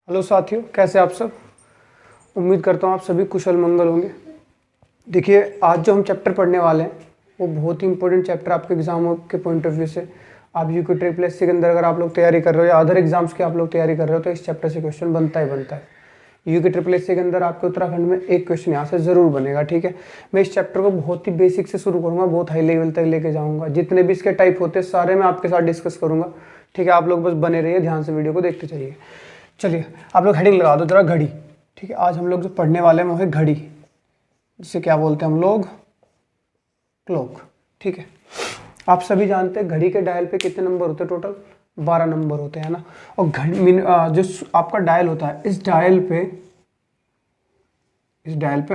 Hello साथियों, कैसे आप सब। उम्मीद करता हूँ आप सभी कुशल मंगल होंगे। देखिए, आज जो हम चैप्टर पढ़ने वाले हैं वो बहुत ही इंपॉर्टेंट चैप्टर आपके एग्जामों के पॉइंट ऑफ व्यू से। आप यूके ट्रिपल एससी के अंदर अगर आप लोग तैयारी कर रहे हो या अदर एग्जाम्स की आप लोग तैयारी कर रहे हो तो इस चैप्टर से क्वेश्चन बनता ही बनता है। यूके ट्रिपल एससी के अंदर आपके उत्तराखंड में एक क्वेश्चन यहाँ से ज़रूर बनेगा। ठीक है, मैं इस चैप्टर को बहुत ही बेसिक से शुरू करूँगा, बहुत हाई लेवल तक लेके जाऊँगा। जितने भी इसके टाइप होते हैं सारे मैं आपके साथ डिस्कस करूँगा। ठीक है, आप लोग बस बने रहिए, ध्यान से वीडियो को देखते चलिए। चलिए, आप लोग हेडिंग लगा दो जरा, घड़ी। ठीक है, आज हम लोग जो पढ़ने वाले हैं वो है घड़ी, जिसे क्या बोलते हैं हम लोग, क्लॉक। ठीक है, आप सभी जानते हैं घड़ी के डायल पे कितने नंबर होते हैं, टोटल 12 नंबर होते हैं ना। और जो आपका डायल होता है, इस डायल पे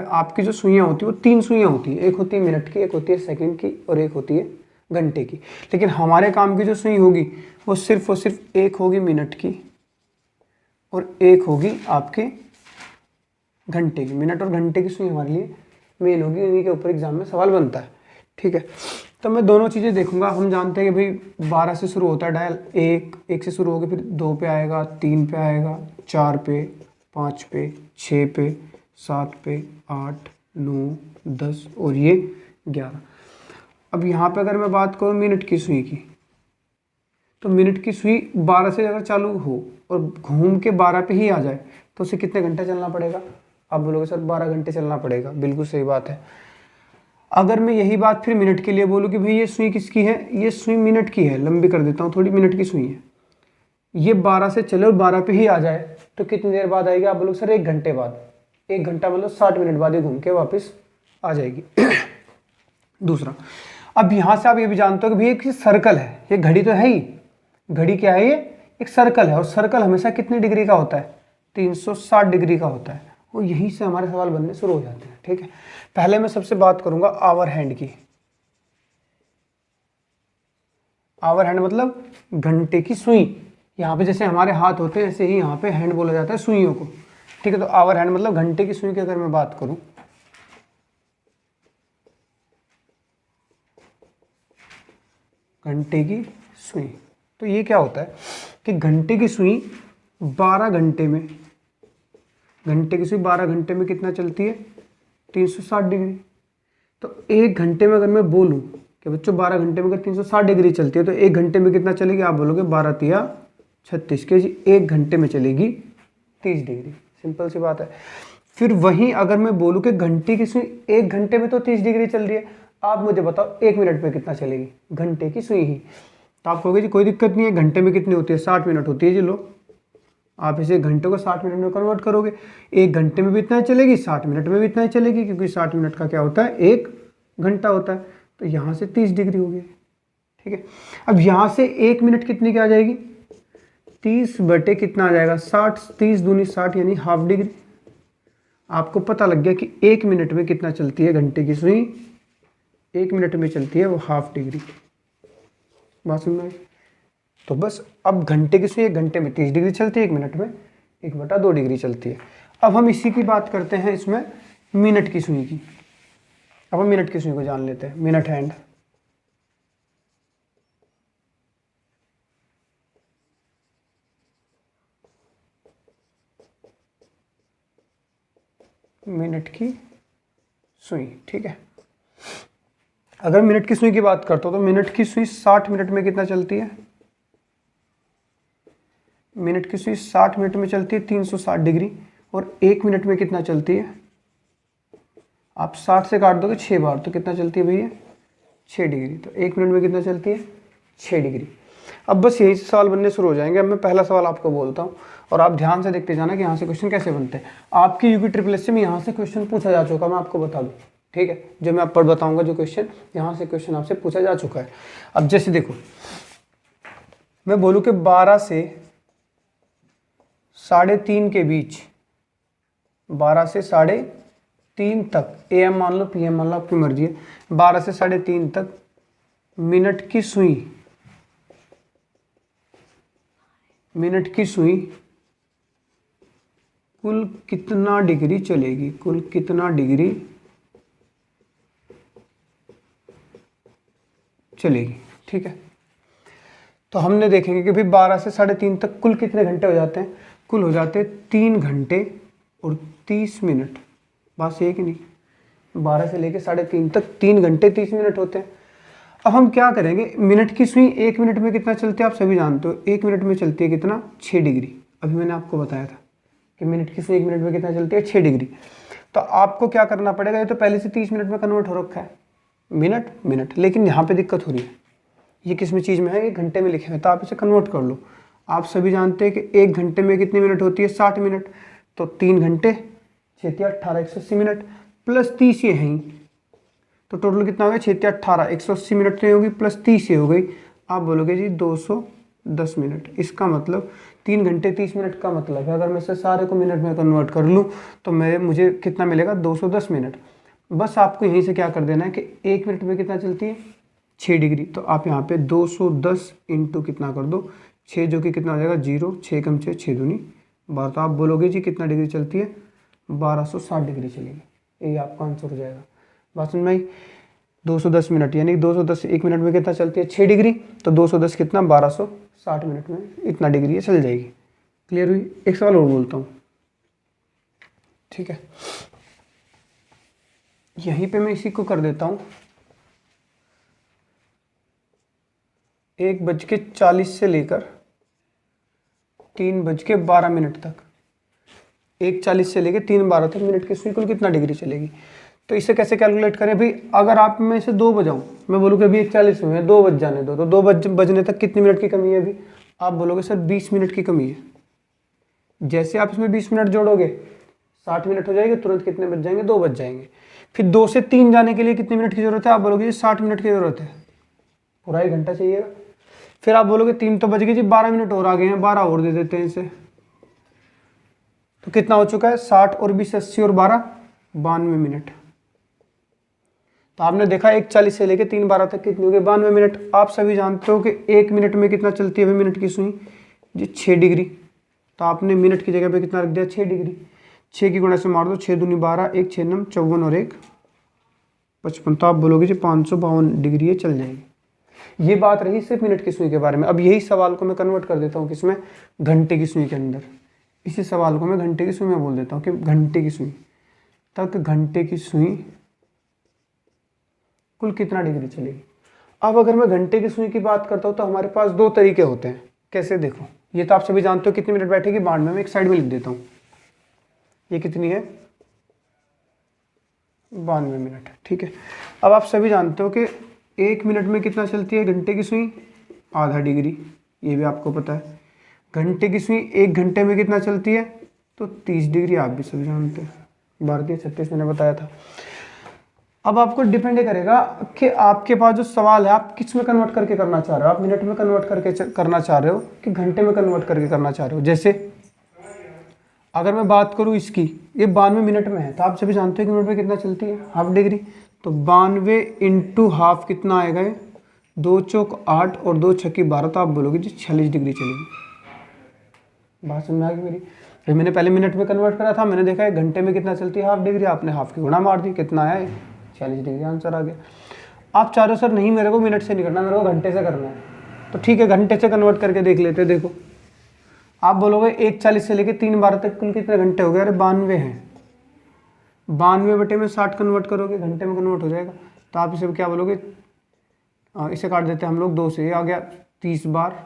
आपकी जो सुइयां होती है वो 3 सुइयां होती है। एक होती है मिनट की, एक होती है सेकंड की और एक होती है घंटे की। लेकिन हमारे काम की जो सुई होगी वो सिर्फ एक होगी मिनट की और एक होगी आपके घंटे की। मिनट और घंटे की सुई हमारे लिए मेन होगी, इन्हीं के ऊपर एग्जाम में सवाल बनता है। ठीक है, तो मैं दोनों चीज़ें देखूंगा। हम जानते हैं कि भाई 12 से शुरू होता है डायल, एक से शुरू होकर फिर 2 पे आएगा, 3 पे आएगा, 4 पे, 5 पे, 6 पे, 7 पे, 8, 9, 10 और ये 11। अब यहाँ पे अगर मैं बात करूँ मिनट की सुई की, तो मिनट की सुई 12 से अगर चालू हो और घूम के 12 पे ही आ जाए तो उसे कितने घंटे चलना पड़ेगा। आप बोलोगे सर 12 घंटे चलना पड़ेगा, बिल्कुल सही बात है। अगर मैं यही बात फिर मिनट के लिए बोलूँ कि भाई ये सुई किसकी है, ये सुई मिनट की है, लंबी कर देता हूँ थोड़ी, मिनट की सुई है, ये 12 से चले और 12 पे ही आ जाए तो कितनी देर बाद आएगी। आप बोलोगे सर 1 घंटे बाद। 1 घंटा मतलब 60 मिनट बाद ही घूम के वापस आ जाएगी। दूसरा, अब यहाँ से आप ये भी जानते हो कि भाई एक सर्कल है, ये घड़ी तो है ही, घड़ी क्या है, ये एक सर्कल है और सर्कल हमेशा कितनी डिग्री का होता है, 360 डिग्री का होता है। और यहीं से हमारे सवाल बनने शुरू हो जाते हैं। ठीक है, पहले मैं सबसे बात करूंगा आवर हैंड की। आवर हैंड मतलब घंटे की सुई। यहाँ पे जैसे हमारे हाथ होते हैं ऐसे ही यहाँ पे हैंड बोला जाता है सुइयों को। ठीक है, तो आवर हैंड मतलब घंटे की सुई की अगर मैं बात करूं, घंटे की सुई, तो ये क्या होता है कि घंटे की सुई 12 घंटे में, घंटे की सुई 12 घंटे में कितना चलती है, 360 डिग्री। तो 1 घंटे में अगर मैं बोलूं कि बच्चों 12 घंटे में अगर 360 डिग्री चलती है तो 1 घंटे में कितना चलेगी। आप बोलोगे 12 तिया 36 के जी, 1 घंटे में चलेगी 30 डिग्री। सिंपल सी बात है। फिर वहीं अगर मैं बोलूं कि घंटे की सुई 1 घंटे में तो 30 डिग्री चल रही है, आप मुझे बताओ 1 मिनट में कितना चलेगी घंटे की सुई ही। तो आप कहोगे जी कोई दिक्कत नहीं है, घंटे में कितनी होती है, 60 मिनट होती है जी। लो, आप इसे घंटे को 60 मिनट में कन्वर्ट करोगे, 1 घंटे में भी इतना ही चलेगी, 60 मिनट में भी इतना ही चलेगी, क्योंकि 60 मिनट का क्या होता है, 1 घंटा होता है। तो यहाँ से 30 डिग्री हो गई। ठीक है, अब यहाँ से 1 मिनट कितनी की आ जाएगी, 30 बटे कितना आ जाएगा, 60, 30 दूनी 60 यानी हाफ डिग्री। आपको पता लग गया कि 1 मिनट में कितना चलती है घंटे की सुई, 1 मिनट में चलती है वो हाफ डिग्री। बात सुन रहे, तो बस अब घंटे की सुई 1 घंटे में 30 डिग्री चलती है, 1 मिनट में 1/2 डिग्री चलती है। अब हम इसी की बात करते हैं इसमें मिनट की सुई की। अब हम मिनट की सुई को जान लेते हैं, मिनट हैंड। मिनट की सुई, ठीक है। अगर मिनट की सुई की बात करता हूं तो मिनट की सुई 60 मिनट में कितना चलती है, मिनट की सुई 60 मिनट में चलती है 360 डिग्री। और 1 मिनट में कितना चलती है, आप 60 से काट दोगे 6 बार तो कितना चलती है भैया, 6 डिग्री। तो 1 मिनट में कितना चलती है, 6 डिग्री। अब बस यही से सवाल बनने शुरू हो जाएंगे। अब मैं पहला सवाल आपको बोलता हूँ और आप ध्यान से देखते जाना कि यहाँ से क्वेश्चन कैसे बनते हैं। आपकी यूपी ट्रिपल एससी में यहाँ से क्वेश्चन पूछा जा चुका, मैं आपको बता दूँ। ठीक है, जो मैं आप पढ़ बताऊँगा जो क्वेश्चन, यहाँ से क्वेश्चन आपसे पूछा जा चुका है। अब जैसे देखो, मैं बोलूँ कि 12 से 3:30 के बीच, 12 से 3:30 तक, AM मान लो PM मान लो, आपकी मर्जी है, 12 से 3:30 तक मिनट की सुई, मिनट की सुई कुल कितना डिग्री चलेगी, कुल कितना डिग्री चलेगी। ठीक है, तो हमने देखेंगे कि भाई 12 से 3:30 तक कुल कितने घंटे हो जाते हैं। कुल हो जाते 3 घंटे और 30 मिनट। बस एक ही नहीं, 12 से लेके 3:30 तक 3 घंटे 30 मिनट होते हैं। अब हम क्या करेंगे, मिनट की सुई 1 मिनट में कितना चलती है आप सभी जानते हो, 1 मिनट में चलती है कितना, 6 डिग्री। अभी मैंने आपको बताया था कि मिनट की सुई 1 मिनट में कितना चलती है, 6 डिग्री। तो आपको क्या करना पड़ेगा, ये तो पहले से 30 मिनट में कन्वर्ट हो रखा है, मिनट मिनट, लेकिन यहाँ पे दिक्कत हो रही है, ये किस में चीज़ में है, ये घंटे में लिखे हुए, तो आप इसे कन्वर्ट कर लो। आप सभी जानते हैं कि 1 घंटे में कितनी मिनट होती है, 60 मिनट। तो 3 घंटे 6 × 18 180 मिनट प्लस 30 ये हैं, तो टोटल कितना हो गया, 6 × 18 180 मिनट तो ये होगी, प्लस 30 ये हो गई। आप बोलोगे जी 210 मिनट। इसका मतलब 3 घंटे 30 मिनट का मतलब है, अगर मैं इसे सारे को मिनट में कन्वर्ट कर लूँ तो मुझे कितना मिलेगा, 210 मिनट। बस आपको यहीं से क्या कर देना है कि 1 मिनट में कितना चलती है, 6 डिग्री। तो आप यहाँ पे 210 इंटू कितना कर दो, 6, जो कि कितना हो जाएगा 0, 6 कम 6, 6 दूनी 12। तो आप बोलोगे जी कितना डिग्री चलती है, 1260 डिग्री चलेगी। यही आपका आंसर हो जाएगा। बात समझ में आई। 210 मिनट यानी 210 1 मिनट में कितना चलती है, 6 डिग्री। तो 210 कितना, 1260 मिनट में इतना डिग्री ये चल जाएगी। क्लियर हुई। एक सवाल और बोलता हूँ, ठीक है, यहीं पे मैं इसी को कर देता हूँ, 1:40 से लेकर 3:12 तक, 1:40 से लेकर 3:12 तक मिनट की सुई कुल कितना डिग्री चलेगी। तो इसे कैसे कैलकुलेट करें भाई, अगर आप में से 2 बजाऊँ, मैं बोलूँ कि अभी 1:40 हुए हैं, 2 बज जाने दो, तो 2 बजने तक कितनी मिनट की कमी है अभी, आप बोलोगे सर 20 मिनट की कमी है। जैसे आप इसमें 20 मिनट जोड़ोगे 60 मिनट हो जाएंगे, तुरंत कितने बज जाएंगे, 2 बज जाएंगे। फिर 2 से 3 जाने के लिए कितने मिनट की जरूरत है, आप बोलोगे 60 मिनट की जरूरत है, पूरा 1 घंटा चाहिएगा। फिर आप बोलोगे 3 तो बज गए जी, 12 मिनट और आ गए हैं, 12 और दे देते हैं इसे। तो कितना हो चुका है, 60 और 20 80 और 12 92 मिनट। तो आपने देखा 1:40 से लेकर 3:12 तक कितनी हो गई, 92 मिनट। आप सभी जानते हो कि 1 मिनट में कितना चलती है मिनट की सुई जी, 6 डिग्री। तो आपने मिनट की जगह पे कितना रख दिया, 6 डिग्री। 6 की गुणा से मार दो, 6 दूनी 12, 1 6 9 54 और 1 55। तो आप बोलोगे जी 552 डिग्री ये चल जाएगी। ये बात रही सिर्फ मिनट की सुई के बारे में। अब यही सवाल को मैं कन्वर्ट कर देता हूँ किसमें, घंटे की सुई के अंदर। इसी सवाल को मैं घंटे की सुई में बोल देता हूँ कि घंटे की सुई तक घंटे की सुई कुल कितना डिग्री चलेगी। अब अगर मैं घंटे की सुई की बात करता हूँ तो हमारे पास 2 तरीके होते हैं। कैसे, देखो, ये तो आप सभी जानते हो कितनी मिनट बैठेगी, 92 में एक साइड में लिख देता हूँ, ये कितनी है, 92 मिनट, ठीक है। अब आप सभी जानते हो कि 1 मिनट में कितना चलती है घंटे की सुई, आधा डिग्री, ये भी आपको पता है। घंटे की सुई 1 घंटे में कितना चलती है, तो 30 डिग्री, आप भी सभी जानते हैं, भारतीय 36 मैंने बताया था। अब आपको डिपेंड करेगा कि आपके पास जो सवाल है आप किस में कन्वर्ट करके करना चाह रहे हो, आप मिनट में कन्वर्ट करके करना चाह रहे हो कि घंटे में कन्वर्ट करके करना चाह रहे हो। जैसे अगर मैं बात करूं इसकी, ये 92 मिनट में है, तो आप सभी जानते हो कि मिनट में कितना चलती है, हाफ डिग्री। तो 92 इंटू हाफ कितना आएगा, 2 चौक 8 और 2 छक्की 12। तो आप बोलोगे जी 46 डिग्री चलेगी। बात समझ आ गई मेरी। फिर मैंने पहले मिनट में कन्वर्ट करा था, मैंने देखा है घंटे में कितना चलती है, हाफ डिग्री, आपने हाफ की गुणा मार दी, कितना आया, 46 डिग्री, आंसर आ गया। आप चाह रहे हो सर नहीं मेरे को मिनट से नहीं करना, मेरे को घंटे से करना है, तो ठीक है, घंटे से कन्वर्ट करके देख लेते हैं। देखो, आप बोलोगे 1:40 से लेकर 3:12 तक कुल कितने घंटे हो गए, अरे 92 हैं, 92 बटे में 60 कन्वर्ट करोगे, घंटे में कन्वर्ट हो जाएगा। तो आप इसे क्या बोलोगे, इसे काट देते हैं हम लोग 2 से, ये आ गया 30 बार,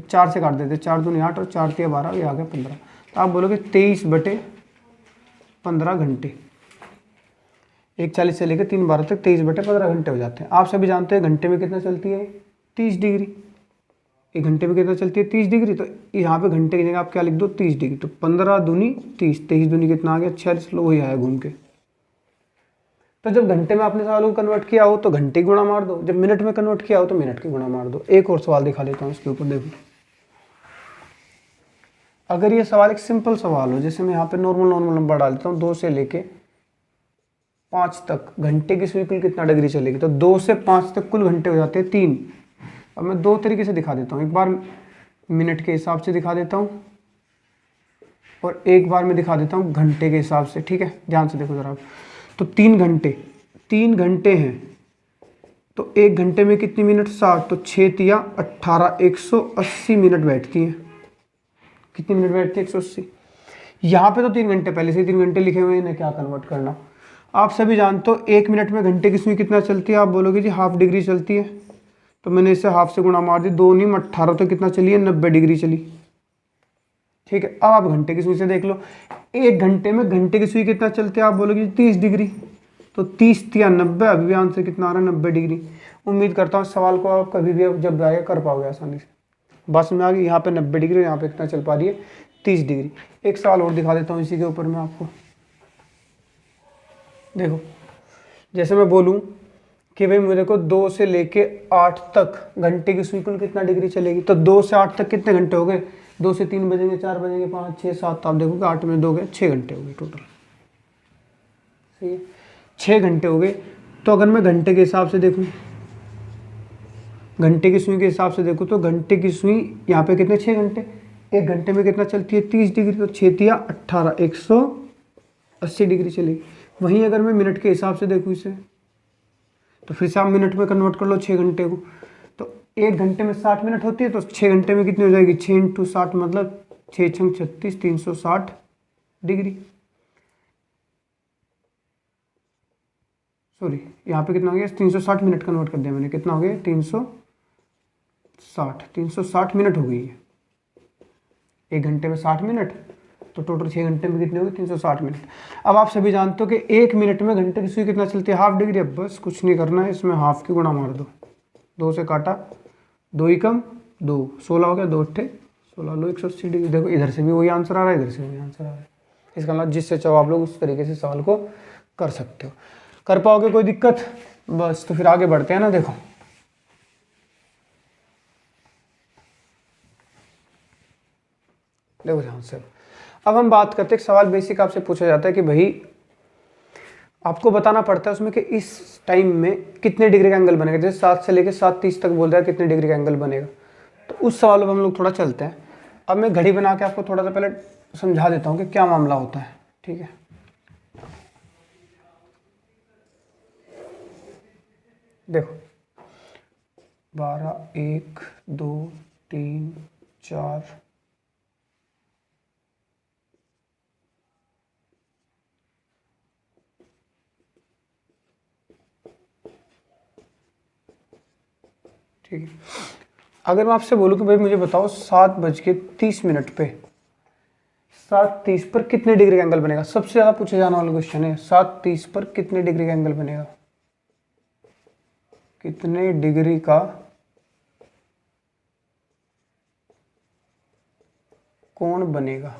4 से काट देते, 4 दूनी 8 और 4 3 12, ये आ गया 15। तो आप बोलोगे 23 बटे 15 घंटे। 1:40 से लेकर 3:12 तक 23 बटे 15 घंटे हो जाते हैं। आप सभी जानते हैं घंटे में कितना चलती है, 30 डिग्री। 1 घंटे में कितना चलती है, 30 डिग्री। तो यहाँ पे घंटे की जगह आप क्या लिख दो, 30 डिग्री। तो 15 दूनी 30, 23 दूनी कितना आ गया, 46। लो, वही आया घूम के। तो जब घंटे में आपने सवालों को कन्वर्ट किया हो तो घंटे की गुणा मार दो, जब मिनट में कन्वर्ट किया हो तो मिनट की गुणा मार दो। एक और सवाल दिखा देता हूँ इसके ऊपर, देखो। अगर ये सवाल एक सिंपल सवाल हो, जैसे मैं यहाँ पे नॉर्मल नंबर डाल देता हूँ, 2 से लेके 5 तक घंटे की सुई कुल कितना डिग्री चलेगी। तो 2 से 5 तक कुल घंटे हो जाते हैं 3। अब मैं 2 तरीके से दिखा देता हूँ, एक बार मिनट के हिसाब से दिखा देता हूँ और एक बार मैं दिखा देता हूँ घंटे के हिसाब से, ठीक है। ध्यान से देखो जरा। तो 3 घंटे हैं, तो 1 घंटे में कितनी मिनट, 60। तो 6 तिया 18, 180 मिनट बैठती हैं। कितनी मिनट बैठती है 180। यहाँ पे तो 3 घंटे पहले से 3 घंटे लिखे हुए हैं, इन्हें क्या कन्वर्ट करना। आप सभी जानते हो 1 मिनट में घंटे की सुई कितना चलती है, आप बोलोगे जी हाफ डिग्री चलती है, तो मैंने इसे हाफ से गुणा मार दी, 2 नहीं 18, तो कितना चली है 90 डिग्री चली। ठीक है, अब आप घंटे की सुई से देख लो, 1 घंटे में घंटे की सुई कितना चलती है, आप बोलोगे 30 डिग्री, तो 30 या 90, अभी भी आंसर कितना आ रहा है 90 डिग्री। उम्मीद करता हूँ सवाल को आप कभी भी जब आएगा कर पाओगे आसानी से। बस में आ गई, यहाँ पे 90 डिग्री, यहाँ पे कितना चल पा रही है 30 डिग्री। एक सवाल और दिखा देता हूँ इसी के ऊपर मैं आपको। देखो जैसे मैं बोलूँ कि भाई मेरे को 2 से लेके 8 तक घंटे की सुई कुल कितना डिग्री चलेगी, तो 2 से 8 तक कितने घंटे हो गए, 2 से 3 बजेंगे, 4 बजेंगे, 5, 6, 7, तो आप देखोगे 8 में 2 गए 6 घंटे हो गए टोटल। सही है, 6 घंटे हो गए। तो अगर मैं घंटे के हिसाब से देखूँ, घंटे की सुई के हिसाब से देखूँ, तो घंटे की सुई यहाँ पे कितने 6 घंटे, 1 घंटे में कितना चलती है 30 डिग्री, तो 6 या 18, 180 डिग्री चलेगी। वहीं अगर मैं मिनट के हिसाब से देखूँ इसे, तो फिर से आप मिनट में कन्वर्ट कर लो 6 घंटे को, तो 1 घंटे में 60 मिनट होती है, तो 6 घंटे में कितनी हो जाएगी 6 × 60 मतलब 6 × 36 360 डिग्री। सॉरी यहाँ पे कितना हो गया 360 मिनट कन्वर्ट कर दिया मैंने, कितना हो गया 360 मिनट हो गई है। 1 घंटे में 60 मिनट, तो टोटल 6 घंटे में कितने हो गए 360 मिनट। अब आप सभी जानते हो कि 1 मिनट में घंटे की सुई कितना चलती है, हाफ डिग्री। अब बस कुछ नहीं करना है, इसमें हाफ की गुणा मार दो, 2 से काटा, 2 ही कम 2, 16 हो गया, 2 × 8 16, लो 180 डिग्री। देखो इधर से भी वही आंसर आ रहा है, इधर से वही आंसर आ रहा है। इसका मतलब जिससे चाहो आप लोग उस तरीके से सवाल को कर सकते हो। कर पाओगे कोई दिक्कत, बस तो फिर आगे बढ़ते हैं ना। देखो देखो ध्यान से, अब हम बात करते हैं, एक सवाल बेसिक आपसे पूछा जाता है कि भाई आपको बताना पड़ता है उसमें कि इस टाइम में कितने डिग्री का एंगल बनेगा। जैसे 7 से लेकर 7:30 तक बोल रहा है कितने डिग्री का एंगल बनेगा, तो उस सवाल में हम लोग थोड़ा चलते हैं। अब मैं घड़ी बना के आपको थोड़ा सा पहले समझा देता हूँ कि क्या मामला होता है। ठीक है, देखो 12 1 2 3 4 ठीक है। अगर मैं आपसे बोलूँ कि भाई मुझे बताओ 7:30 पे 7:30 पर कितने डिग्री का एंगल बनेगा, सबसे ज़्यादा पूछे जाने वाला क्वेश्चन है। 7:30 पर कितने डिग्री का एंगल बनेगा, कितने डिग्री का कोण बनेगा,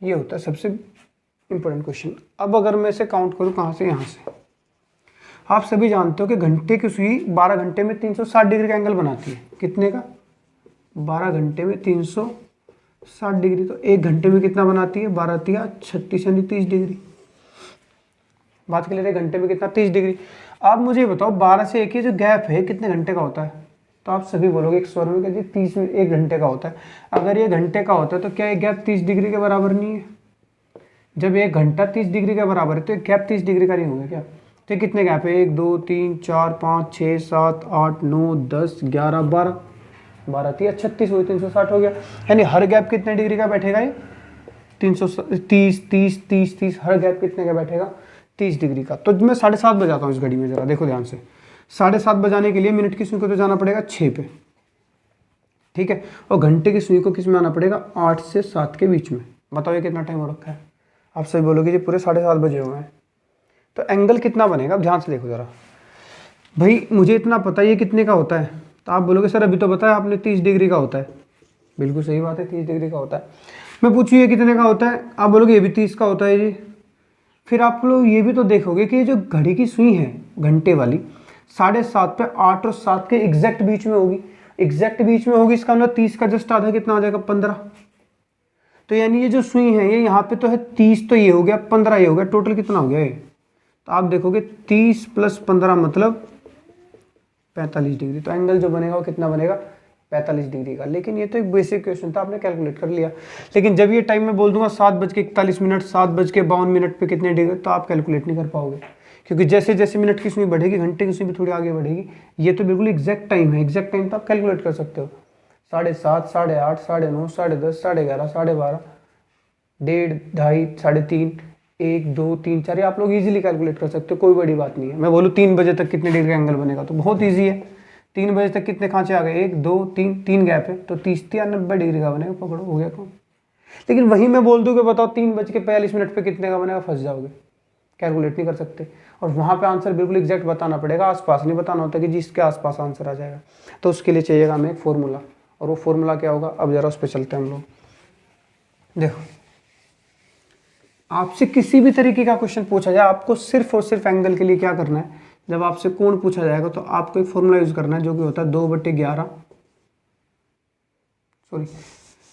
ये होता है सबसे इंपॉर्टेंट क्वेश्चन। अब अगर मैं इसे काउंट करूँ कहाँ से, यहाँ से। आप सभी जानते हो कि घंटे की सुई 12 घंटे में 360 डिग्री का एंगल बनाती है। कितने का, 12 घंटे में 360 डिग्री, तो 1 घंटे में कितना बनाती है, 12 × 36 यानी 30 डिग्री। बात कर ले रहे घंटे में कितना 30 डिग्री। आप मुझे बताओ 12 से 1 ये जो गैप है कितने घंटे का होता है, तो आप सभी बोलोगे एक स्वर में कि 30 में 1 घंटे का होता है। अगर ये घंटे का होता है तो क्या ये गैप 30 डिग्री के बराबर नहीं है। जब 1 घंटा 30 डिग्री के बराबर है तो एक गैप 30 डिग्री का नहीं होगा क्या। तो कितने गैप है, 1 2 3 4 5 6 7 8 9 10 11 12, 12 × 36 हुई 360 हो गया। यानी हर गैप कितने डिग्री का बैठेगा, ये 330 30 30 30, हर गैप कितने का बैठेगा 30 डिग्री का। तो मैं 7:30 बजाता हूँ इस घड़ी में, जरा देखो ध्यान से। 7:30 बजाने के लिए मिनट की सुई को तो जाना पड़ेगा 6 पे, ठीक है, और घंटे की सुई को किस में आना पड़ेगा 8 से 7 के बीच में। बताओ ये कितना टाइम हो रखा है। आप सही बोलोगे जी पूरे 7:30 बजे हुए हैं। तो एंगल कितना बनेगा, अब ध्यान से देखो जरा। भाई मुझे इतना पता है ये कितने का होता है, तो आप बोलोगे सर अभी तो बताया आपने 30 डिग्री का होता है। बिल्कुल सही बात है, 30 डिग्री का होता है। मैं पूछूँ ये कितने का होता है, आप बोलोगे ये भी 30 का होता है जी। फिर आप लोग ये भी तो देखोगे कि ये जो घड़ी की सुई है घंटे वाली 7:30 पे 8 और 7 के एग्जैक्ट बीच में होगी। एग्जैक्ट बीच में होगी, इसका मतलब 30 का जस्ट आधा कितना हो जाएगा 15। तो यानी ये जो सुई है ये यहाँ पे तो है 30, तो ये हो गया 15, ये हो गया, टोटल कितना हो गया ये। तो आप देखोगे 30 + 15 मतलब 45 डिग्री। तो एंगल जो बनेगा वो कितना बनेगा 45 डिग्री का। लेकिन ये तो एक बेसिक क्वेश्चन था, आपने कैलकुलेट कर लिया। लेकिन जब ये टाइम मैं बोल दूंगा 7:41 7:52 पे कितने डिग्री, तो आप कैलकुलेट नहीं कर पाओगे, क्योंकि जैसे जैसे मिनट की सुई बढ़ेगी घंटे की सुई भी थोड़ी आगे बढ़ेगी। ये तो बिल्कुल एग्जैक्ट टाइम है, एग्जैक्ट टाइम तो आप कैलकुलेट कर सकते हो। 7:30, 8:30, 9:30, 10:30, 11:30, 12:30, 1:30, 2:30, 3:30, 1, 2, 3, 4, ये आप लोग इजीली कैलकुलेट कर सकते हो, कोई बड़ी बात नहीं है। मैं बोलूँ 3 बजे तक कितने डिग्री का एंगल बनेगा, तो बहुत ईजी है। 3 बजे तक कितने खांचे आ गए, 1, 2, 3, 3 गैप है, तो 30 या 90 डिग्री का बनेगा, पकड़ो हो गया काम। लेकिन वहीं मैं बोल दूँ कि बताओ 3:42 पे कितने का बनेगा, फंस जाओगे, कैलकुलेट नहीं कर सकते। और वहाँ पे आंसर बिल्कुल एग्जैक्ट बताना पड़ेगा, आसपास नहीं बताना होता कि जिसके आसपास आंसर आ जाएगा। तो उसके लिए चाहिएगा हमें एक फॉर्मूला, और वो फॉर्मूला क्या होगा, अब जरा उस पर चलते हैं हम लोग। देखो, आपसे किसी भी तरीके का क्वेश्चन पूछा जाए, आपको सिर्फ और सिर्फ एंगल के लिए क्या करना है, जब आपसे कोण पूछा जाएगा तो आपको एक फॉर्मूला यूज करना है जो कि होता है 2/11, सॉरी,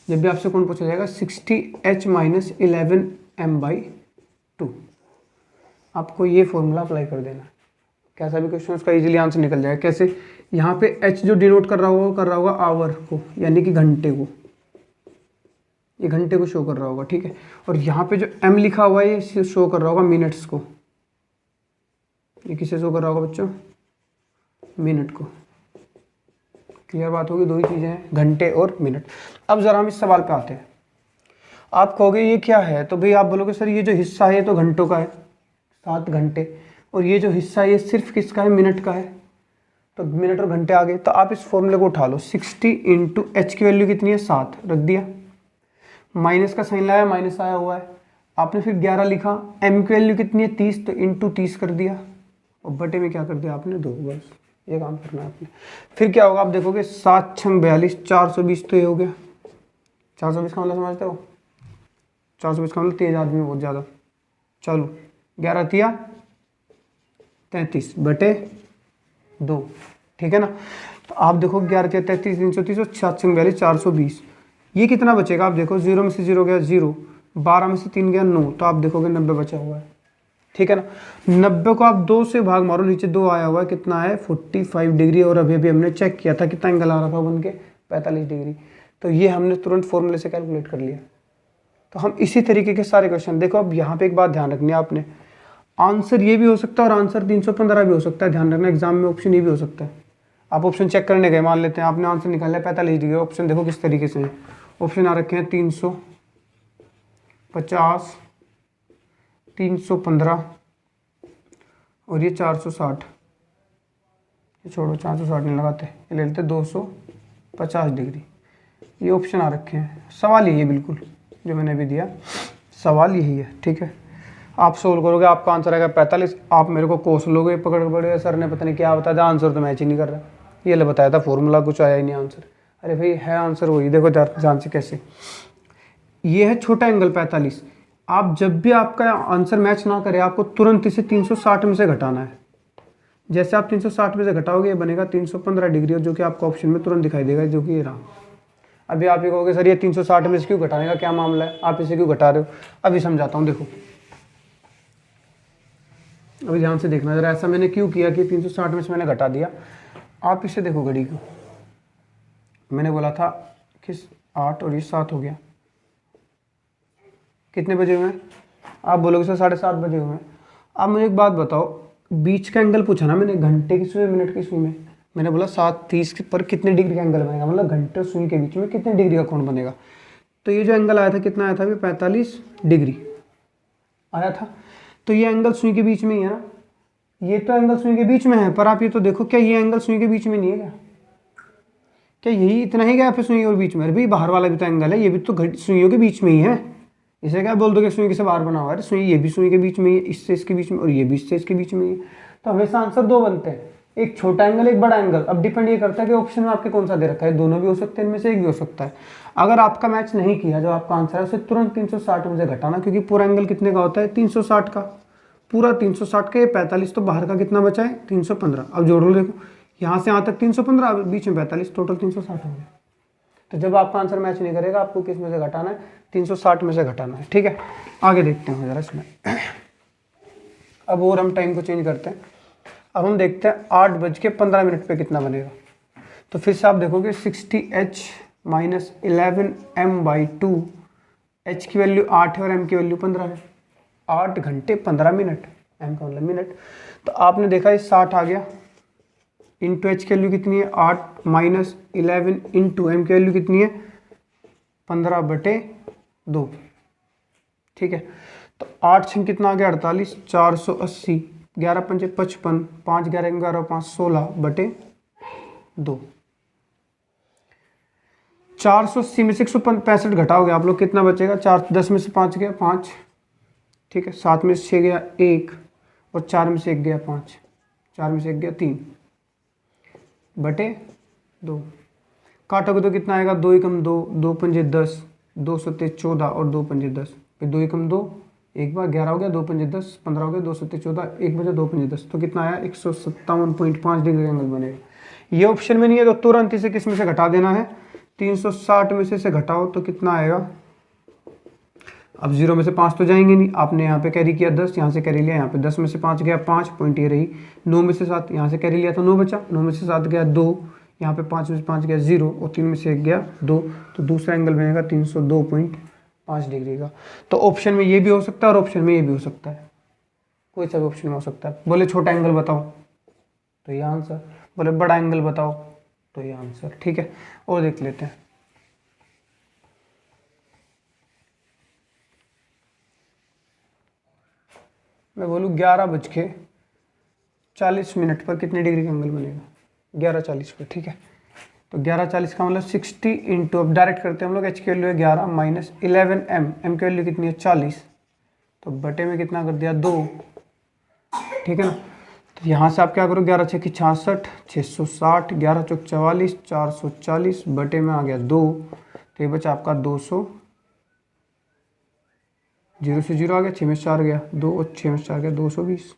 जब भी आपसे कोण पूछा जाएगा 60h - 11m/2, आपको ये फॉर्मूला अप्लाई कर देना है। कैसा भी क्वेश्चन उसका इजीली आंसर निकल जाएगा। कैसे, यहाँ पे h जो डिनोट कर रहा होगा वो कर रहा होगा आवर को, यानी कि घंटे को, ये घंटे को शो कर रहा होगा, ठीक है। और यहाँ पे जो m लिखा हुआ है ये शो कर रहा होगा मिनट्स को। ये किसे शो कर रहा होगा बच्चों, मिनट को। क्लियर बात होगी, दो ही चीजें हैं, घंटे और मिनट। अब जरा हम इस सवाल पे आते हैं। आप कहोगे ये क्या है, तो भाई आप बोलोगे सर ये जो हिस्सा है ये तो घंटों का है, 7 घंटे, और ये जो हिस्सा है ये सिर्फ किसका है, मिनट का है, तो मिनट और घंटे आ गए। तो आप इस फॉर्मूले को उठा लो, 60 × h की वैल्यू कितनी है, 7 रख दिया, माइनस का साइन लाया, माइनस आया हुआ है, आपने फिर 11 लिखा, m की वैल्यू कितनी है, 30, तो इंटू 30 कर दिया, और बटे में क्या कर दिया आपने, 2, बस ये काम करना है आपने। फिर क्या होगा, आप देखोगे 7 × 6 = 42, 420, तो ये हो गया। 420 का मतलब समझते हो, 420 का मतलब तेज आदमी बहुत ज़्यादा। चलो 11 तिया 33 बटे 2, ठीक है ना। तो आप देखो 11 तिया 33, 330, और 7 × 6 = 42, 420, ये कितना बचेगा, आप देखो 0 में से 0 गया 0, 12 में से 3 गया 9, तो आप देखोगे 90 बचा हुआ है, ठीक है ना। 90 को आप 2 से भाग मारो, नीचे 2 आया हुआ है, कितना है 45 डिग्री, और अभी अभी हमने चेक किया था कितना एंगल आ रहा था बन के 45 डिग्री, तो ये हमने तुरंत फॉर्मूले से कैलकुलेट कर लिया। तो हम इसी तरीके के सारे क्वेश्चन, देखो अब यहाँ पे एक बात ध्यान रखनी है आपने, आंसर ये भी हो सकता है और आंसर 315 भी हो सकता है, ध्यान रखना, एग्जाम में ऑप्शन ये भी हो सकता है। आप ऑप्शन चेक करने गए, मान लेते हैं आपने आंसर निकाला 45 डिग्री, ऑप्शन देखो किस तरीके से है, ऑप्शन आ रखे हैं 350, 315 और ये 460, ये छोड़ो 460 नहीं लगाते, ये ले लेते 250 डिग्री, ये ऑप्शन आ रखे हैं। सवाल यही है बिल्कुल जो मैंने अभी दिया, सवाल यही है, ठीक है। आप सोल्व करोगे, आपका आंसर आएगा 45, आप मेरे को कोस लोगे पकड़ पड़े, सर ने पता नहीं क्या बताया था, आंसर तो मैच ही नहीं कर रहा, ये ले बताया था फॉर्मूला, कुछ आया ही नहीं आंसर। अरे भाई है आंसर वही, देखो ध्यान से कैसे, ये है छोटा एंगल 45। आप जब भी आपका आंसर मैच ना करे, आपको तुरंत इसे 360 में से घटाना है। जैसे आप 360 में से घटाओगे, ये बनेगा 315 डिग्री, और जो कि आपको ऑप्शन में तुरंत दिखाई देगा, जो कि ये रहा। अभी आप ये कहोगे सर ये 360 में से क्यों घटाने का क्या मामला है, आप इसे क्यों घटा रहे हो, अभी समझाता हूँ। देखो अभी ध्यान से देखना जरा, ऐसा मैंने क्यों किया कि 360 में से मैंने घटा दिया। आप इसे देखो घड़ी को, मैंने बोला था कि 8 और ये 7 हो गया, कितने बजे हुए हैं, आप बोलोगे सर 7:30 बजे हुए हैं। आप मुझे एक बात बताओ, बीच का एंगल पूछा ना मैंने, घंटे की सुई मिनट की सुई में, मैंने बोला 7:30 पर कितने डिग्री का एंगल बनेगा, मतलब घंटे और सुई के बीच में कितने डिग्री का कोण बनेगा। तो ये जो एंगल आया था कितना आया था, अभी 45 डिग्री आया था। तो ये एंगल सुई के बीच में ही है ना, ये तो एंगल सुई के बीच में है, पर आप ये तो देखो, क्या ये एंगल सुई के बीच में नहीं है, क्या यही इतना ही गैप है सुई और बीच में। अरे भाई बाहर वाला भी तो एंगल है, ये भी तो सुइयों के बीच में ही है, इसे क्या बोल दो कि सुई से बाहर बना हुआ है, सुई ये भी सुई के बीच में ही है, इससे इसके बीच में, और ये भी इससे इसके बीच में ही है। तो हमेशा आंसर 2 बनते हैं, एक छोटा एंगल एक बड़ा एंगल। अब डिपेंड ये करता है कि ऑप्शन में आपके कौन सा दे रखा है, दोनों भी हो सकते हैं, इनमें से एक भी हो सकता है। अगर आपका मैच नहीं किया, जो आपका आंसर है उसे तुरंत 360 में से घटाना, क्योंकि पूरा एंगल कितने का होता है, 360 का, पूरा 360 का, ये 45, तो बाहर का कितना बचा है 315। अब जोड़ लो, देखो यहाँ से यहाँ तक 315, बीच में 45, टोटल 360 हो गया। तो जब आपका आंसर मैच नहीं करेगा, आपको किस में से घटाना है, 360 में से घटाना है, ठीक है। आगे देखते हैं जरा इसमें। अब और हम टाइम को चेंज करते हैं, अब हम देखते हैं 8:15 पे कितना बनेगा। तो फिर से आप देखोगे 60h - 11m/2, h की वैल्यू 8 है और m की वैल्यू 15 है, 8 घंटे 15 मिनट, m का मतलब मिनट। तो आपने देखा ये 60 आ गया, इंटू एच की वैल्यू कितनी है 8 माइनस 11 इंटू एम की वैल्यू कितनी है 15/2। ठीक है, तो 8 छः कितना आ गया 48, 480, 11 पंजे 55, 5 11 11 5 16/2। 480 में से 165 घटाओगे आप लोग, कितना बचेगा 4, 10 में से 5 गया 5, ठीक है, 7 में से 6 गया 1, और 4 में से 1 गया 5, 4 में से 1 गया 3/2। काटोगे तो कितना आएगा 2 एकम 2, 2 पंजे 10, 2 सत्ते 14 और 2 पंजे 10, फिर 2 एकम 2, एक बार 11 हो गया, 2 पंजे 10, 15 हो गया, 2 सत्ते 14, 1 बजा 2 पंजे 10, तो कितना आया 157.5 डिग्री एंगल बनेगा। ये ऑप्शन में नहीं है तो तुरंत इसे किस में से घटा देना है, 360 में से घटाओ तो कितना आएगा। अब 0 में से 5 तो जाएंगे नहीं, आपने यहाँ पे कैरी किया 10, यहाँ से कैरी लिया, यहाँ पे 10 में से 5 गया 5 पॉइंट ये रही, 9 में से 7 यहाँ से कैरी लिया तो 9 बचा, 9 में से 7 गया 2, यहाँ पे 5 में से 5 गया 0, और 3 में से 1 गया 2, तो दूसरा एंगल बनेगा 302.5 डिग्री का। तो ऑप्शन में ये भी हो सकता है और ऑप्शन में ये भी हो सकता है, कोई सा भी ऑप्शन में हो सकता है। बोले छोटा एंगल बताओ तो ये आंसर, बोले बड़ा एंगल बताओ तो ये आंसर। ठीक है, और देख लेते हैं। मैं बोलूँ 11:40 पर कितने डिग्री का एंगल बनेगा, 11:40 पर। ठीक है, तो 11:40 का मतलब 60 इंटू, अब डायरेक्ट करते हैं हम लोग, एच की वैल्यू है 11 माइनस 11 एम, एम की वैल्यू कितनी है 40, तो बटे में कितना कर दिया 2। ठीक है ना, तो यहाँ से आप क्या करो, 11 छः की 66, 660, 11 चौक 44, 440 बटे में आ गया 2, तो ये बचा आपका 200, 0 से 0 आ गया, 6 में 4 गया 2, और 6 में 4 गया 220,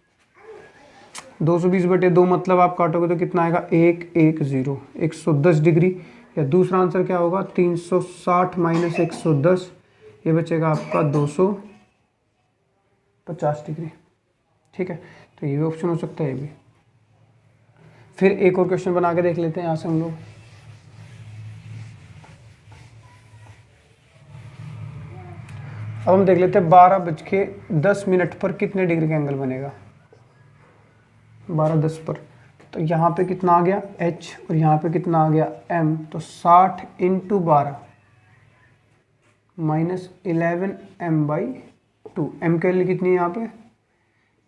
220/2 मतलब आप काटोगे तो कितना आएगा 110, 110 डिग्री। या दूसरा आंसर क्या होगा 360 माइनस 110, ये बचेगा आपका 250 डिग्री। ठीक है, तो ये भी ऑप्शन हो सकता है, ये भी। फिर एक और क्वेश्चन बना के देख लेते हैं यहाँ से हम लोग। अब हम देख लेते हैं 12:10 पर कितने डिग्री का एंगल बनेगा, 12:10 पर। तो यहाँ पे कितना आ गया h और यहाँ पे कितना आ गया m, तो 60 इंटू 12 माइनस 11m/2। m की वैल्यू कितनी है यहाँ पे,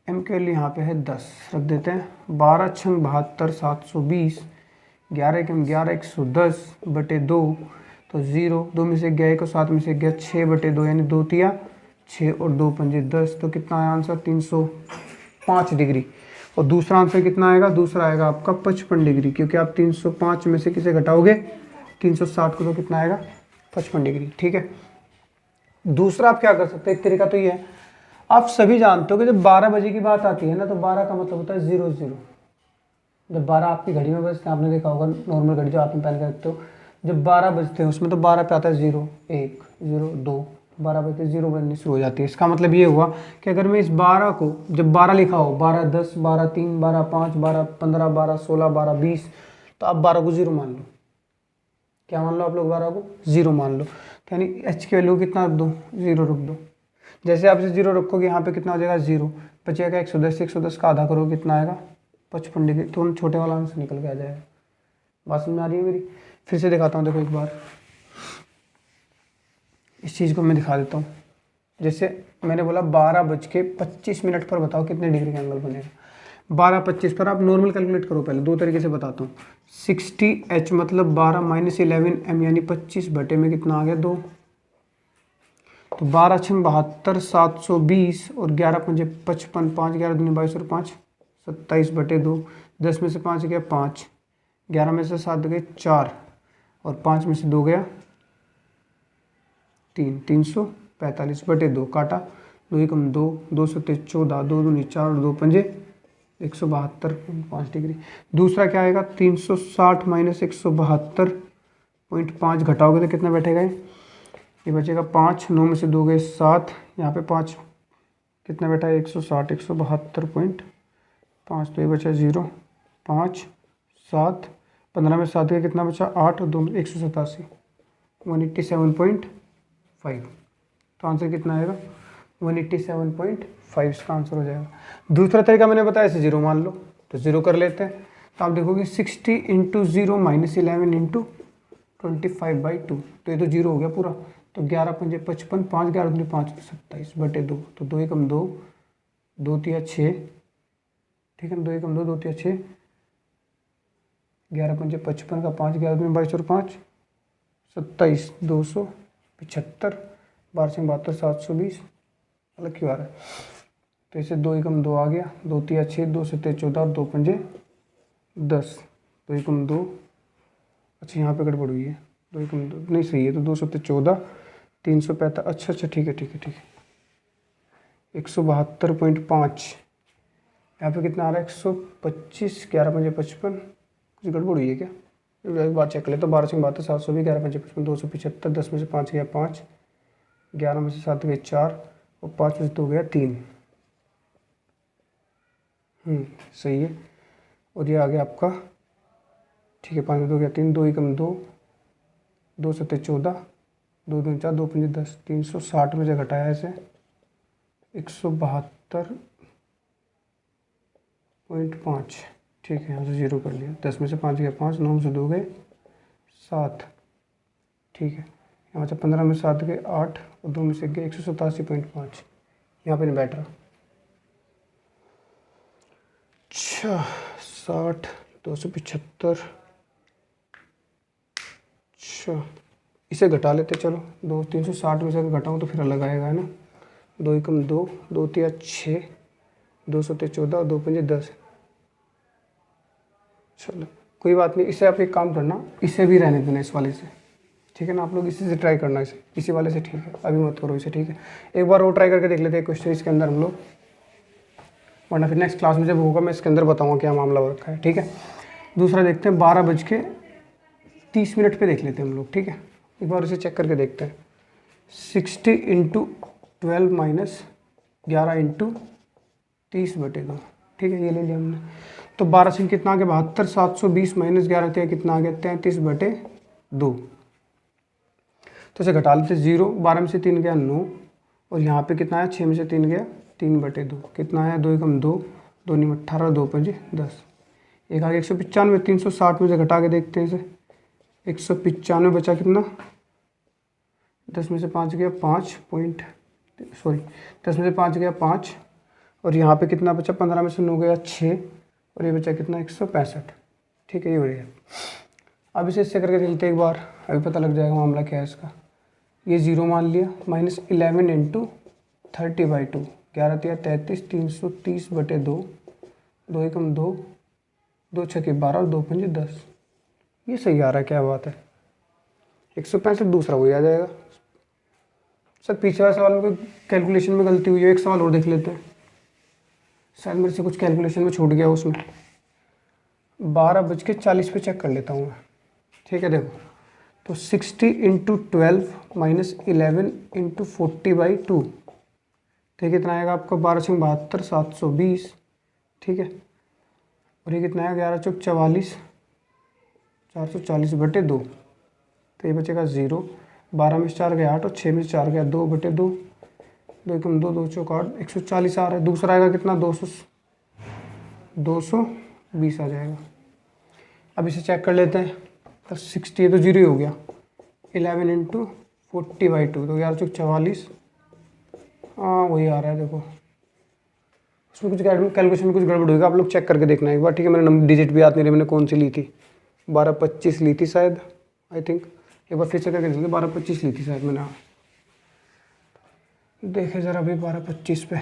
m की वैल्यू यहाँ पे है 10, रख देते हैं। 12 छंग 72, 720, 11 एकम 11, 110/2, तो 0, 2 में से गया 1 और 7 में से गया 6/2, यानी 2 तिया 6 और 2 पंजे 10, तो कितना आया आंसर 305 डिग्री। और दूसरा आंसर कितना आएगा, दूसरा आएगा आपका 55 डिग्री, क्योंकि आप 305 में से किसे घटाओगे 360 को, तो कितना आएगा 55 डिग्री। ठीक है, दूसरा आप क्या कर सकते हैं, एक तरीका तो ये है, आप सभी जानते हो कि जब 12 बजे की बात आती है ना, तो 12 का मतलब होता है 00। जब 12 आपकी घड़ी में बजते हैं, आपने देखा होगा नॉर्मल घड़ी जो आप में पहन के रखते हो, जब 12 बजते हैं उसमें तो 12 पे आता है 0 1 0 2, 12 बजते 0 बननी शुरू हो जाती है। इसका मतलब ये हुआ कि अगर मैं इस 12 को, जब 12 लिखा हो 12 10 12 3 12 5 12 15 12 16 12 20, तो आप 12 को 0 मान लो। क्या मान लो आप लोग, 12 को 0 मान लो, तो यानी एच की वैल्यू कितना रख दो, 0 रख दो। जैसे आप इसे 0 रखोगे यहाँ पे कितना हो जाएगा 0, बचेगा 110, 110 का आधा करो कितना आएगा 55 डिग्री, तो छोटे वाला आंसर निकल के आ जाएगा। बात समझ में आ रही है मेरी? फिर से दिखाता हूँ, देखो एक बार इस चीज़ को मैं दिखा देता हूँ। जैसे मैंने बोला 12:25 पर बताओ कितने डिग्री का एंगल बनेगा। 12:25 पर आप नॉर्मल कैलकुलेट करो, पहले दो तरीके से बताता हूँ। 60h मतलब 12 माइनस 11m यानी 25 बटे में कितना आ गया 2, तो 12 छंग 72, 720 और 11 पंजे 55, 5 11 दूनी 22 और 5 27/2, 10 में से 5 गया 5, 11 में से 7 गए 4 और 5 में से 2 गया 3, 345/2 काटा, 2 एकम 2, 2 सत्ते 14, 2 दूनी 4 और 2 पंजे 172.5 डिग्री। दूसरा क्या आएगा 360 माइनस 172.5 घटाओगे तो कितना बैठेगा ये बचेगा 5, 9 में से 2 गए 7, यहाँ पे 5 कितना बैठा है 160, 172.5, तो ये बचा 0 5 7, 15 में 7 गए कितना बचा 8 और 2 में 187, 187.5। तो आंसर कितना आएगा 187.5 इसका आंसर हो जाएगा। दूसरा तरीका मैंने बताया इसे 0 मान लो, तो 0 कर लेते हैं। तो आप देखोगे 60 इंटू 0 माइनस 11 इंटू 25/2, तो ये तो 0 हो गया पूरा। तो 11 पंजे 55, 5 11 दूनी 5 27 बटे 2, तो 2 एकम 2, 2 तिया 6, ठीक है ना, 2 एकम 2, 2 तिया 6, 11 पंजे 55 का 5 11 दूनी 22 और 5 27, 275, 12 से 72, 720, अलग क्यों आ रहा है। तो इसे 2 एकम 2 आ गया, 2 तिया 6, 2 सत्ते 14 और 2 पंजे 10, 2 एकम 2, अच्छा यहाँ पे गड़बड़ हुई है, 2 एकम 2 नहीं सही है, तो 2 सत्ते 14, 365, अच्छा ठीक है ठीक है ठीक है, 172.5, यहाँ पे कितना आ रहा है 125, 11 पंजे 55, कुछ गड़बड़ हुई है क्या, एक बार चेक कर ले। तो 12 से 72, 720, 11 पंजे 55, 275, 10 में से 5 गया 5, 11 में से 7 गए 4 और 5 में से 2 गया 3, सही है। और ये आ गया आपका, ठीक है, 5 में 2 गया 3, 2 एकम 2, 2 सत्ते 14, 2 दूनी 4, 2 पंजे 10, 360 में से घटाया इसे 172.5, ठीक है, यहाँ से 0 कर लिया, 10 में से 5 गया 5, 9 में से 2 गए 7, ठीक है, यहाँ से 15 में 7 गए 8 और 2 में से गए 187.5, यहाँ पे नहीं बैठ रहा। अच्छा 60, 275, अच्छा इसे घटा लेते चलो, 360 में से अगर घटाऊँ तो फिर अलग आएगा, है ना। 2 एकम 2, 2 तिया 6, 2 सत्ते 14 और 2 पंजे 10, चलो कोई बात नहीं। इससे आप एक काम करना, इसे भी रहने देना इस वाले से, ठीक है ना, आप लोग इसी से ट्राई करना, इसे इसी वाले से, ठीक है, अभी मत करो इसे, ठीक है। एक बार और ट्राई करके देख लेते हैं क्वेश्चन इसके अंदर हम लोग, वरना फिर नेक्स्ट क्लास में जब होगा मैं इसके अंदर बताऊँगा क्या मामला हो रखा है, ठीक है। दूसरा देखते हैं 12:30 पे देख लेते हैं हम लोग, ठीक है, एक बार इसे चेक करके देखते हैं। 60 इंटू 12 माइनस 11 इंटू 30/2, ठीक है, ये ले लिया हमने। तो 12 से कितना आ गया 72, 720 माइनस 11 थे कितना आ गया 33/2, तो इसे घटा लेते 0, 12 में से 3 गया 9 और यहाँ पे कितना आया 6 में से 3 गया 3/2, कितना आया 2 एकम 2, 2 नीम 18, 2 पंजे 10, एक आ गया 195, 360 में से घटा के देखते हैं इसे, 195 बचा कितना, 10 में से 5 गया 10 में से 5 गया 5 और यहाँ पे कितना बचा 15 में से 9 गया 6 और ये बचा कितना 165, ठीक है, ये बढ़िया। अब इसे इससे करके चलते एक बार, अभी पता लग जाएगा मामला क्या है इसका। ये 0 मान लिया, माइनस 11 इंटू 30/2, 11 तिया 33, 330/2, 2 एकम 2, 2 छक्के 12 और 2 पंजे 10, ये सही आ रहा है, क्या बात है। 165 दूसरा वही आ जाएगा। सर पीछे वाले सवाल में कोई कैलकुलेशन में गलती हुई है, एक सवाल और देख लेते हैं, शायद मेरे से कुछ कैलकुलेशन में छूट गया उसमें। 12:40 पे चेक कर लेता हूँ मैं, ठीक है। देखो तो 60 इंटू 12 माइनस 11 इंटू 40/2, ठीक है, कितना आएगा आपका 12 से 72, 720, ठीक है, और ये कितना है 11 चौक 44, 440/2, तो ये बचेगा 0, 12 में से 4 गया 8 और 6 में से 4 गया 2/2, 2 एकम 2, 2 चौक 8, 140 आ रहा है। दूसरा आएगा कितना 220 आ जाएगा। अब इसे चेक कर लेते हैं, तो 60 ये तो 0 ही हो गया, 11 इंटू 40/2, तो 11 चौक 44, हाँ वही आ रहा है। देखो उसमें कुछ कैलकुलेशन में कुछ गड़बड़ होगा, आप लोग चेक करके देखना एक बार, ठीक है। मैंने नंबर डिजिट भी याद नहीं रही मैंने कौन सी ली थी, 1225 ली थी शायद, आई थिंक, एक बार फिर से करके देखेंगे, 1225 ली थी शायद मैंने, देखे ज़रा अभी 1225 पे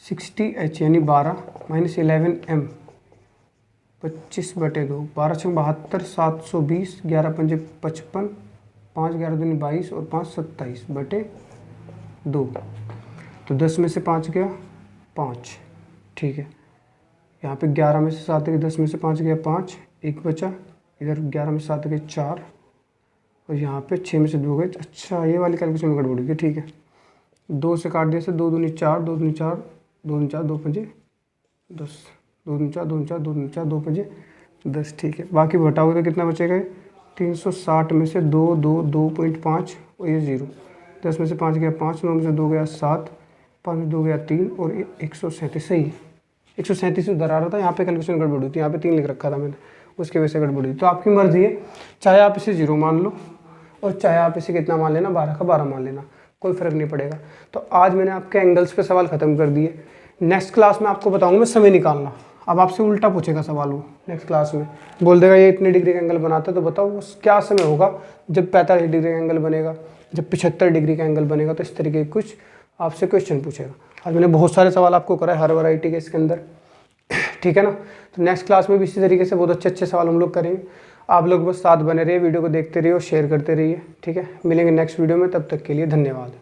60H यानी 12 माइनस 11M 25/2, 12 से 72, 720, 11 पंजे 55, 5 11 दूनी 22 और 5 27/2, तो 10 में से 5 गया 5, ठीक है। यहाँ पे 11 में से 7 गए, 10 में से 5 गया 5, एक बचा, इधर 11 में से 7 गए 4 और यहाँ पे 6 में से 2 गए, अच्छा ये वाली कैलकुलेशन में गड़बड़ होगी, ठीक है। 2 से काट दिया से 2 दूनी 4, 2 दूनी 4, 2 दूनी 4, 2 पंजे 10, 2 दूनी 4, 2 दूनी 4, 2 दूनी 4, 2 पंजे 10, ठीक है। बाकी घटाओगे तो कितना बचेगा, 360 में से 2 2 2.5 और ये 0, 10 में से 5 गया 5, 9 में से 2 गया 7, 5 में 2 गया 3 और 137, सही 137 उधर आ रहा था, यहाँ पे कैलकुलेशन गड़बड़ हुई थी, यहाँ पे 3 लिख रखा था मैंने, उसकी वजह से गड़बड़ हुई। तो आपकी मर्जी है, चाहे आप इसे 0 मान लो और चाहे आप इसे कितना मान लेना, 12 का 12 मान लेना, कोई फ़र्क नहीं पड़ेगा। तो आज मैंने आपके एंगल्स पे सवाल ख़त्म कर दिए। नेक्स्ट क्लास में आपको बताऊंगा मैं समय निकालना। अब आपसे उल्टा पूछेगा सवाल, वो नेक्स्ट क्लास में बोल देगा ये इतने डिग्री का एंगल बनाता है, तो बताओ वो क्या समय होगा जब 45 डिग्री का एंगल बनेगा, जब 75 डिग्री का एंगल बनेगा। तो इस तरीके के कुछ आपसे क्वेश्चन पूछेगा। आज मैंने बहुत सारे सवाल आपको कराए हर वैरायटी के इसके अंदर, ठीक है ना। तो नेक्स्ट क्लास में भी इसी तरीके से बहुत अच्छे अच्छे सवाल हम लोग करेंगे। आप लोग बस साथ बने रहिए, वीडियो को देखते रहिए और शेयर करते रहिए, ठीक है। मिलेंगे नेक्स्ट वीडियो में, तब तक के लिए धन्यवाद।